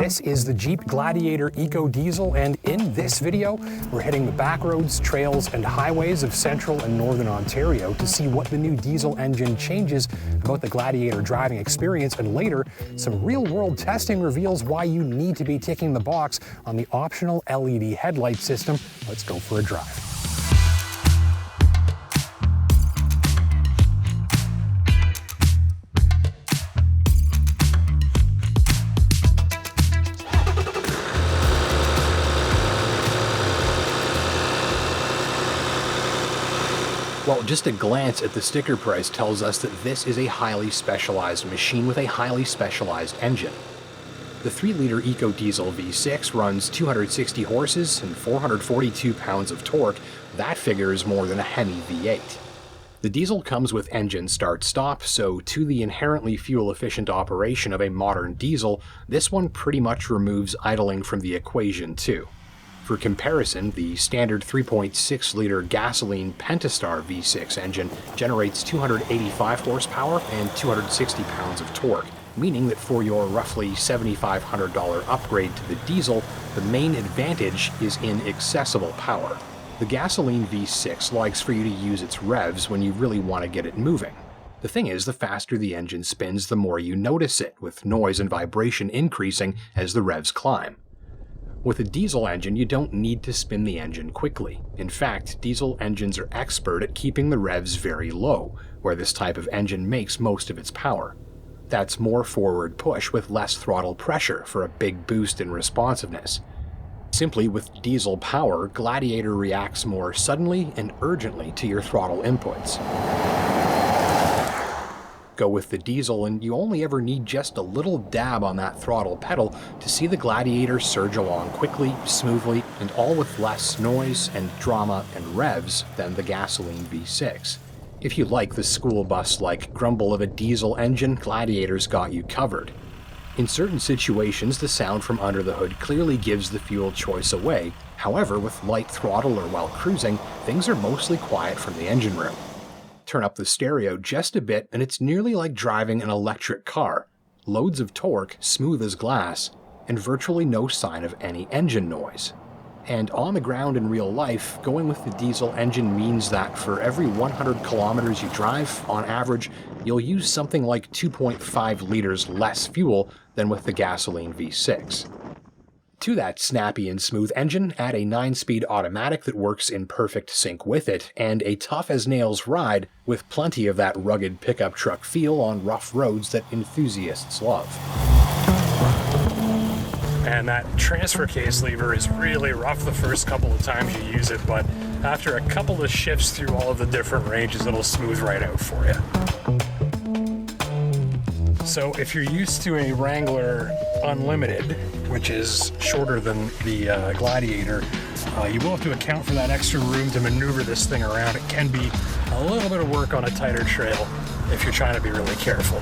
This is the Jeep Gladiator EcoDiesel, and in this video, we're hitting the back roads, trails, and highways of central and northern Ontario to see what the new diesel engine changes about the Gladiator driving experience, and later, some real-world testing reveals why you need to be ticking the box on the optional LED headlight system. Let's go for a drive. Well, just a glance at the sticker price tells us that this is a highly specialized machine with a highly specialized engine. The 3-liter EcoDiesel V6 runs 260 horses and 442 pounds of torque. That figure is more than a Hemi V8. The diesel comes with engine start-stop, so to the inherently fuel-efficient operation of a modern diesel, this one pretty much removes idling from the equation too. For comparison, the standard 3.6-liter gasoline Pentastar V6 engine generates 285 horsepower and 260 pounds of torque, meaning that for your roughly $7,500 upgrade to the diesel, the main advantage is in accessible power. The gasoline V6 likes for you to use its revs when you really want to get it moving. The thing is, the faster the engine spins, the more you notice it, with noise and vibration increasing as the revs climb. With a diesel engine, you don't need to spin the engine quickly. In fact, diesel engines are expert at keeping the revs very low, where this type of engine makes most of its power. That's more forward push with less throttle pressure for a big boost in responsiveness. Simply, with diesel power, Gladiator reacts more suddenly and urgently to your throttle inputs. Go with the diesel and you only ever need just a little dab on that throttle pedal to see the Gladiator surge along quickly, smoothly, and all with less noise and drama and revs than the gasoline V6. If you like the school bus-like grumble of a diesel engine, Gladiator's got you covered. In certain situations, the sound from under the hood clearly gives the fuel choice away. However, with light throttle or while cruising, things are mostly quiet from the engine room. Turn up the stereo just a bit and it's nearly like driving an electric car. Loads of torque, smooth as glass, and virtually no sign of any engine noise. And on the ground in real life, going with the diesel engine means that for every 100 kilometers you drive, on average, you'll use something like 2.5 liters less fuel than with the gasoline V6. To that snappy and smooth engine, add a 9-speed automatic that works in perfect sync with it, and a tough-as-nails ride with plenty of that rugged pickup truck feel on rough roads that enthusiasts love. And that transfer case lever is really rough the first couple of times you use it, but after a couple of shifts through all of the different ranges, it'll smooth right out for you. So if you're used to a Wrangler Unlimited, which is shorter than the Gladiator, you will have to account for that extra room to maneuver this thing around. It can be a little bit of work on a tighter trail if you're trying to be really careful.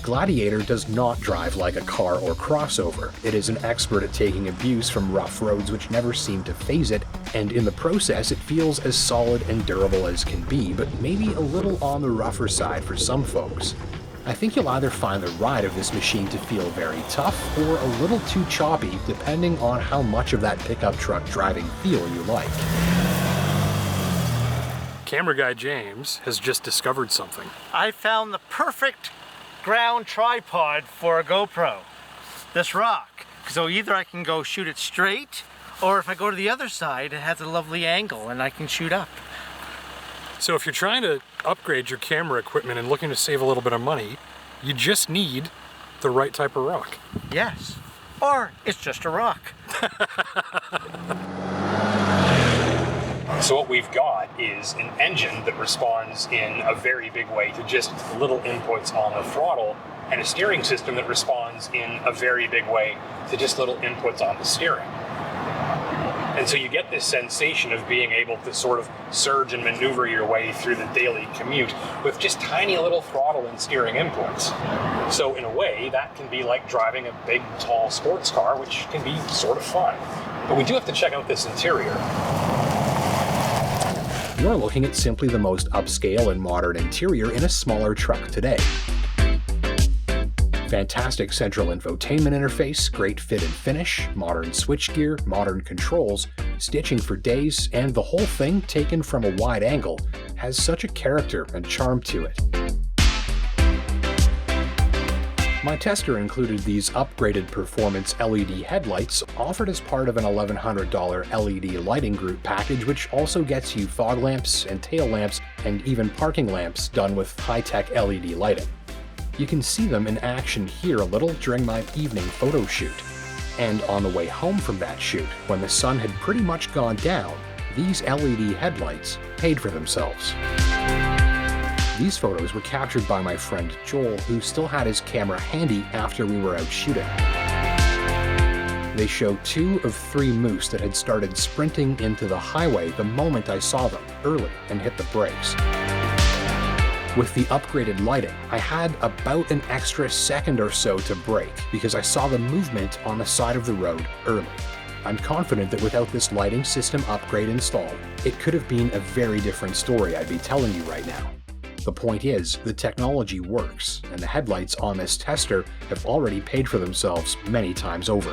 Gladiator does not drive like a car or crossover. It is an expert at taking abuse from rough roads which never seem to faze it, and in the process it feels as solid and durable as can be, but maybe a little on the rougher side for some folks. I think you'll either find the ride of this machine to feel very tough or a little too choppy, depending on how much of that pickup truck driving feel you like. Camera guy James has just discovered something. I found the perfect ground tripod for a GoPro. This rock. So either I can go shoot it straight, or if I go to the other side, it has a lovely angle and I can shoot up. So if you're trying to upgrade your camera equipment and looking to save a little bit of money, you just need the right type of rock. Yes. Or it's just a rock. So what we've got is an engine that responds in a very big way to just little inputs on the throttle, and a steering system that responds in a very big way to just little inputs on the steering. And so you get this sensation of being able to sort of surge and maneuver your way through the daily commute with just tiny little throttle and steering inputs. So in a way, that can be like driving a big, tall sports car, which can be sort of fun. But we do have to check out this interior. You're looking at simply the most upscale and modern interior in a smaller truck today. Fantastic central infotainment interface, great fit and finish, modern switchgear, modern controls, stitching for days, and the whole thing, taken from a wide angle, has such a character and charm to it. My tester included these upgraded performance LED headlights offered as part of an $1,100 LED lighting group package, which also gets you fog lamps and tail lamps and even parking lamps done with high-tech LED lighting. You can see them in action here a little during my evening photo shoot. And on the way home from that shoot, when the sun had pretty much gone down, these LED headlights paid for themselves. These photos were captured by my friend Joel, who still had his camera handy after we were out shooting. They show 2 of 3 moose that had started sprinting into the highway the moment I saw them early and hit the brakes. With the upgraded lighting, I had about an extra second or so to brake because I saw the movement on the side of the road early. I'm confident that without this lighting system upgrade installed, it could have been a very different story I'd be telling you right now. The point is, the technology works, and the headlights on this tester have already paid for themselves many times over.